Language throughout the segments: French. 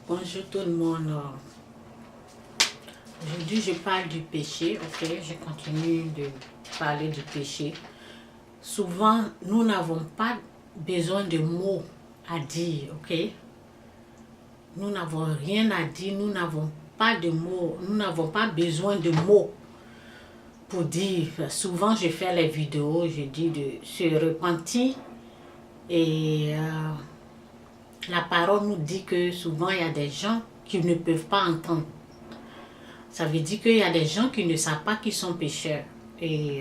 Bonjour tout le monde. Aujourd'hui, je parle du péché, ok? Je continue de parler du péché. Souvent, nous n'avons pas besoin de mots à dire, ok? Nous n'avons rien à dire, nous n'avons pas de mots, nous n'avons pas besoin de mots pour dire. Souvent, je fais les vidéos, je dis de se repentir et la parole nous dit que souvent, il y a des gens qui ne peuvent pas entendre. Ça veut dire qu'il y a des gens qui ne savent pas qu'ils sont pécheurs. Et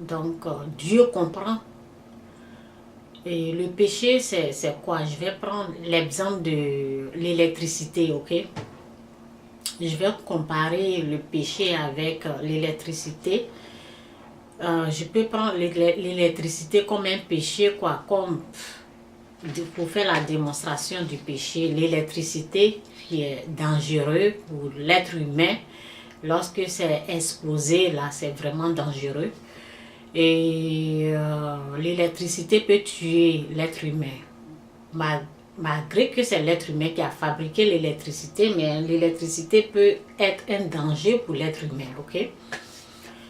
donc, Dieu comprend. Et le péché, c'est quoi? Je vais prendre l'exemple de l'électricité, ok? Je vais comparer le péché avec l'électricité. Je peux prendre l'électricité comme un péché, quoi, comme pour faire la démonstration du péché. L'électricité qui est dangereuse pour l'être humain. Lorsque c'est explosé, là, c'est vraiment dangereux. Et l'électricité peut tuer l'être humain. Malgré que c'est l'être humain qui a fabriqué l'électricité, mais l'électricité peut être un danger pour l'être humain, ok?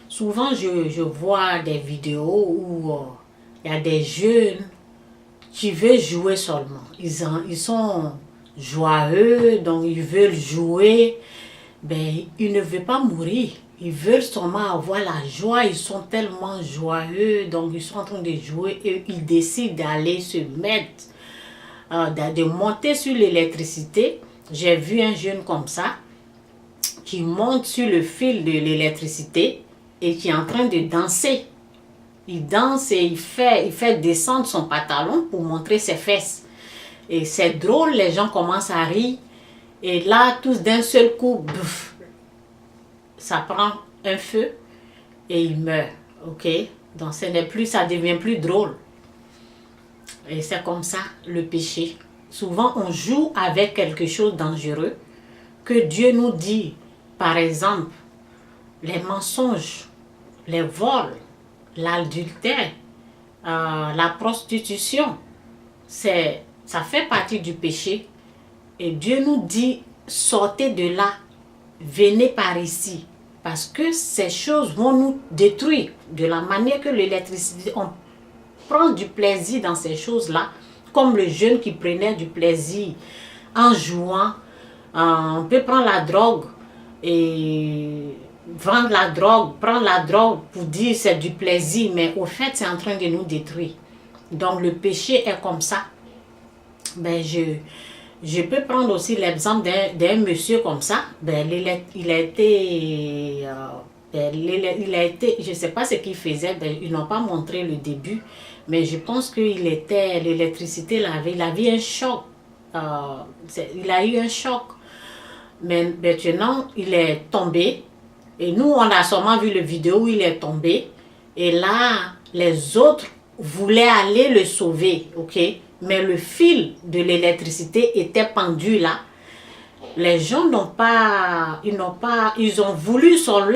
Souvent, je vois des vidéos où il y a des jeunes qui veulent jouer seulement. Ils sont joyeux, donc ils veulent jouer. Ben, ils ne veulent pas mourir. Ils veulent seulement avoir la joie. Ils sont tellement joyeux. Donc, ils sont en train de jouer et ils décident d'aller se mettre, de monter sur l'électricité. J'ai vu un jeune comme ça qui monte sur le fil de l'électricité et qui est en train de danser. Il danse et il fait descendre son pantalon pour montrer ses fesses. Et c'est drôle, les gens commencent à rire. Et là, tous d'un seul coup, bouf, ça prend un feu et il meurt, ok? Donc, ça devient plus drôle. Et c'est comme ça, le péché. Souvent, on joue avec quelque chose de dangereux que Dieu nous dit. Par exemple, les mensonges, les vols, l'adultère, la prostitution. Ça fait partie du péché. Et Dieu nous dit, sortez de là, venez par ici. Parce que ces choses vont nous détruire. De la manière que l'électricité, on prend du plaisir dans ces choses-là. Comme le jeune qui prenait du plaisir en jouant. On peut prendre la drogue et vendre la drogue, prendre la drogue pour dire c'est du plaisir. Mais au fait, c'est en train de nous détruire. Donc le péché est comme ça. Ben, je peux prendre aussi l'exemple d'un monsieur comme ça. Ben, il a été, je ne sais pas ce qu'il faisait, ben, ils n'ont pas montré le début, mais je pense que l'électricité, il a eu un choc. Il a eu un choc. Mais maintenant, il est tombé. Et nous, on a seulement vu la vidéo où il est tombé. Et là, les autres voulaient aller le sauver, ok? Mais le fil de l'électricité était pendu là. Les gens ils ont voulu sur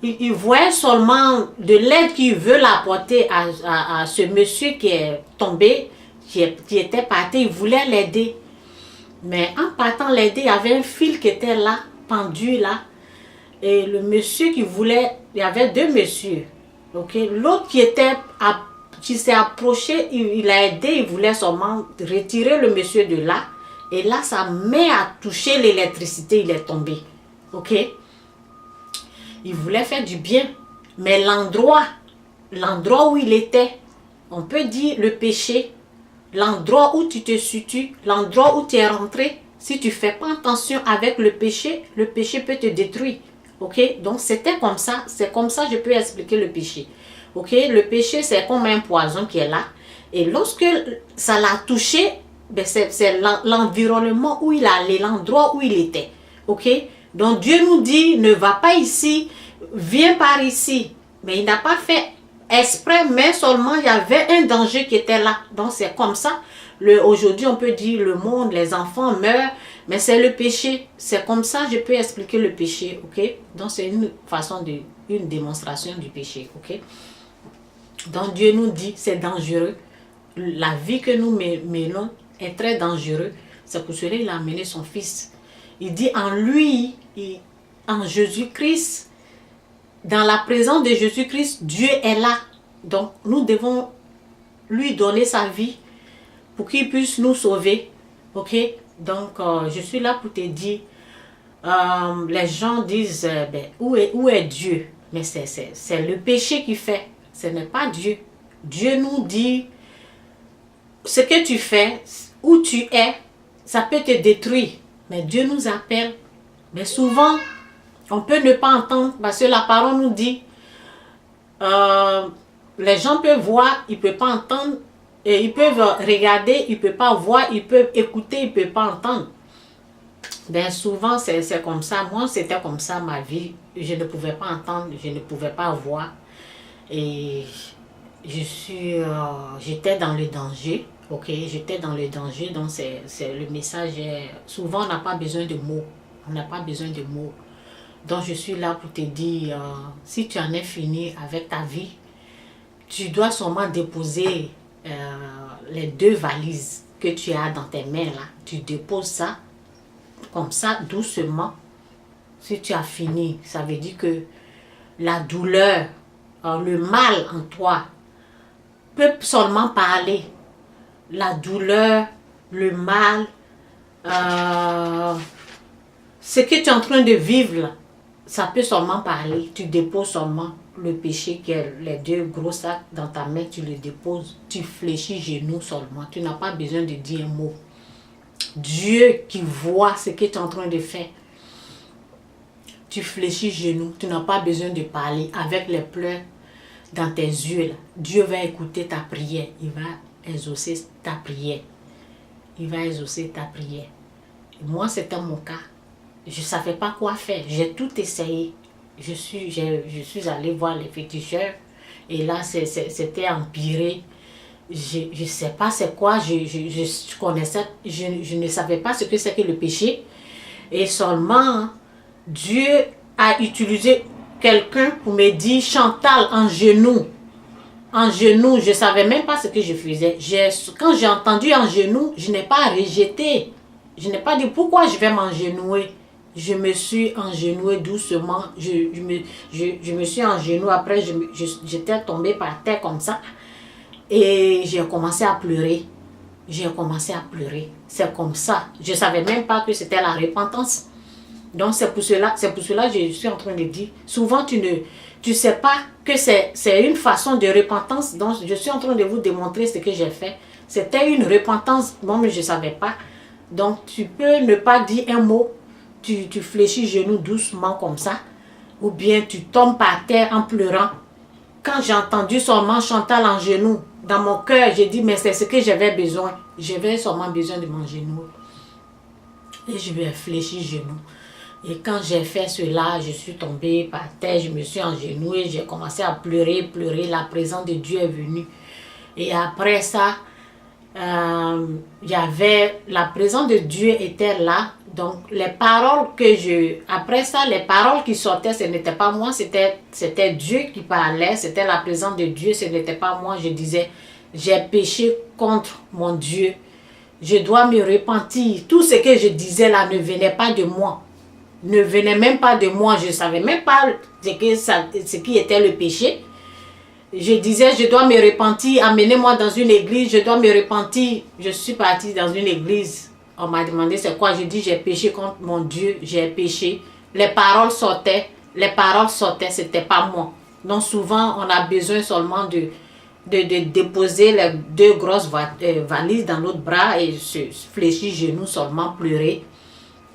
ils voyaient seulement de l'aide qu'ils veulent apporter à ce monsieur qui est tombé, qui était parti, ils voulaient l'aider. Mais en partant l'aider, il y avait un fil qui était là, pendu là. Et le monsieur il y avait deux messieurs, ok? L'autre qui s'est approché, il a aidé, il voulait seulement retirer le monsieur de là. Et là, sa main a touché l'électricité, il est tombé. Ok? Il voulait faire du bien. Mais l'endroit où il était, on peut dire le péché, l'endroit où tu te situes, l'endroit où tu es rentré, si tu ne fais pas attention avec le péché peut te détruire. Ok? Donc, c'était comme ça. C'est comme ça que je peux expliquer le péché. Ok, le péché, c'est comme un poison qui est là. Et lorsque ça l'a touché, ben c'est l'environnement où il allait, l'endroit où il était. Ok, donc Dieu nous dit, ne va pas ici, viens par ici. Mais il n'a pas fait exprès, mais seulement il y avait un danger qui était là. Donc c'est comme ça. Aujourd'hui, on peut dire le monde, les enfants meurent, mais c'est le péché. C'est comme ça que je peux expliquer le péché. Ok, donc c'est une démonstration du péché. Ok. Donc Dieu nous dit, c'est dangereux. La vie que nous menons, est très dangereux. C'est pour cela qu'il a amené son fils. Il dit en lui, en Jésus-Christ, dans la présence de Jésus-Christ, Dieu est là. Donc nous devons lui donner sa vie pour qu'il puisse nous sauver. Ok? Donc je suis là pour te dire, les gens disent, où est Dieu? Mais c'est le péché qui fait. Ce n'est pas Dieu. Dieu nous dit, ce que tu fais, où tu es, ça peut te détruire. Mais Dieu nous appelle. Mais souvent, on peut ne pas entendre parce que la parole nous dit, les gens peuvent voir, ils ne peuvent pas entendre, et ils peuvent regarder, ils ne peuvent pas voir, ils peuvent écouter, ils ne peuvent pas entendre. Bien souvent, c'est comme ça. Moi, c'était comme ça ma vie. Je ne pouvais pas entendre, je ne pouvais pas voir. Et j'étais dans le danger. Ok, j'étais dans le danger. Donc, le message. Souvent, on n'a pas besoin de mots. On n'a pas besoin de mots. Donc, je suis là pour te dire, si tu en es fini avec ta vie, tu dois sûrement déposer les 2 valises que tu as dans tes mains là. Tu déposes ça, comme ça, doucement. Si tu as fini, ça veut dire que la douleur, le mal en toi, peut seulement parler. La douleur, le mal, ce que tu es en train de vivre là, ça peut seulement parler. Tu déposes seulement le péché qui est les 2 gros sacs dans ta main, tu les déposes, tu fléchis genoux seulement. Tu n'as pas besoin de dire un mot. Dieu qui voit ce que tu es en train de faire, tu fléchis genoux, tu n'as pas besoin de parler avec les pleurs dans tes yeux. Là. Dieu va écouter ta prière, il va exaucer ta prière. Il va exaucer ta prière. Et moi, c'était mon cas. Je ne savais pas quoi faire. J'ai tout essayé. Je suis allée voir les féticheurs. Et là, c'était empiré. Je ne sais pas c'est quoi. Je connaissais. Je ne savais pas ce que c'est que le péché. Et seulement, Dieu a utilisé quelqu'un pour me dire, Chantal, en genoux. En genoux, je ne savais même pas ce que je faisais. Quand j'ai entendu en genoux, je n'ai pas rejeté. Je n'ai pas dit pourquoi je vais m'engenouer. Je me suis engenouée doucement. Je me suis engenouée. Après, j'étais tombée par terre comme ça. Et j'ai commencé à pleurer. J'ai commencé à pleurer. C'est comme ça. Je ne savais même pas que c'était la repentance. Donc c'est pour cela que je suis en train de dire. Souvent, tu ne sais pas que c'est une façon de repentance. Donc je suis en train de vous démontrer ce que j'ai fait. C'était une repentance. Moi, mais je ne savais pas. Donc tu peux ne pas dire un mot. Tu fléchis genoux doucement comme ça. Ou bien tu tombes par terre en pleurant. Quand j'ai entendu seulement Chantal en genoux, dans mon cœur, j'ai dit, mais c'est ce que j'avais besoin. J'avais seulement besoin de mon genou. Et je vais fléchir genoux. Et quand j'ai fait cela, je suis tombée par terre, je me suis engenouée, j'ai commencé à pleurer. La présence de Dieu est venue. Et après ça, la présence de Dieu était là. Donc les paroles après ça, les paroles qui sortaient, ce n'était pas moi, c'était Dieu qui parlait, c'était la présence de Dieu, ce n'était pas moi. Je disais, j'ai péché contre mon Dieu, je dois me repentir. Tout ce que je disais là ne venait pas de moi, ne venait même pas de moi, je ne savais même pas ce qui était le péché. Je disais, je dois me repentir, amenez-moi dans une église, je dois me repentir. Je suis partie dans une église. On m'a demandé c'est quoi. Je dis, j'ai péché contre mon Dieu, j'ai péché. Les paroles sortaient, c'était pas moi. Donc souvent, on a besoin seulement de déposer les 2 grosses valises dans l'autre bras et se fléchir genoux seulement, pleurer.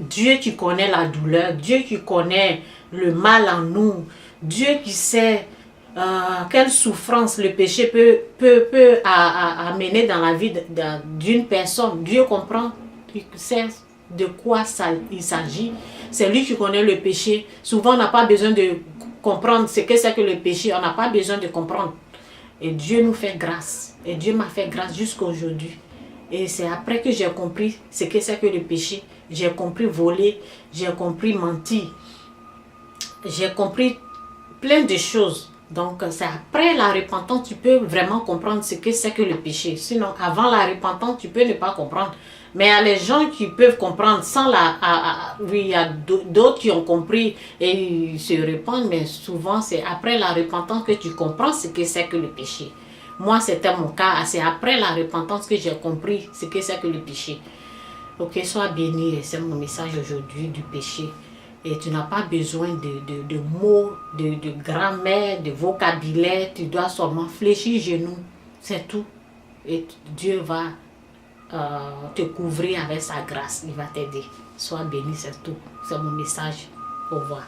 Dieu qui connaît la douleur, Dieu qui connaît le mal en nous, Dieu qui sait quelle souffrance le péché peut amener dans la vie d'une personne. Dieu comprend, il sait de quoi il s'agit. C'est lui qui connaît le péché. Souvent, on n'a pas besoin de comprendre ce que c'est que le péché. On n'a pas besoin de comprendre. Et Dieu nous fait grâce. Et Dieu m'a fait grâce jusqu'à aujourd'hui. Et c'est après que j'ai compris ce que c'est que le péché. J'ai compris voler, j'ai compris mentir. J'ai compris plein de choses. Donc, c'est après la repentance, tu peux vraiment comprendre ce que c'est que le péché. Sinon, avant la repentance, tu peux ne pas comprendre. Mais il y a les gens qui peuvent comprendre sans la... oui, il y a d'autres qui ont compris et ils se répandent, mais souvent, c'est après la repentance que tu comprends ce que c'est que le péché. Moi, c'était mon cas. C'est après la repentance que j'ai compris ce que c'est que le péché. Ok, sois béni. C'est mon message aujourd'hui du péché. Et tu n'as pas besoin de mots, de grammaire, de vocabulaire. Tu dois seulement fléchir genoux. C'est tout. Et Dieu va te couvrir avec sa grâce. Il va t'aider. Sois béni, c'est tout. C'est mon message. Au revoir.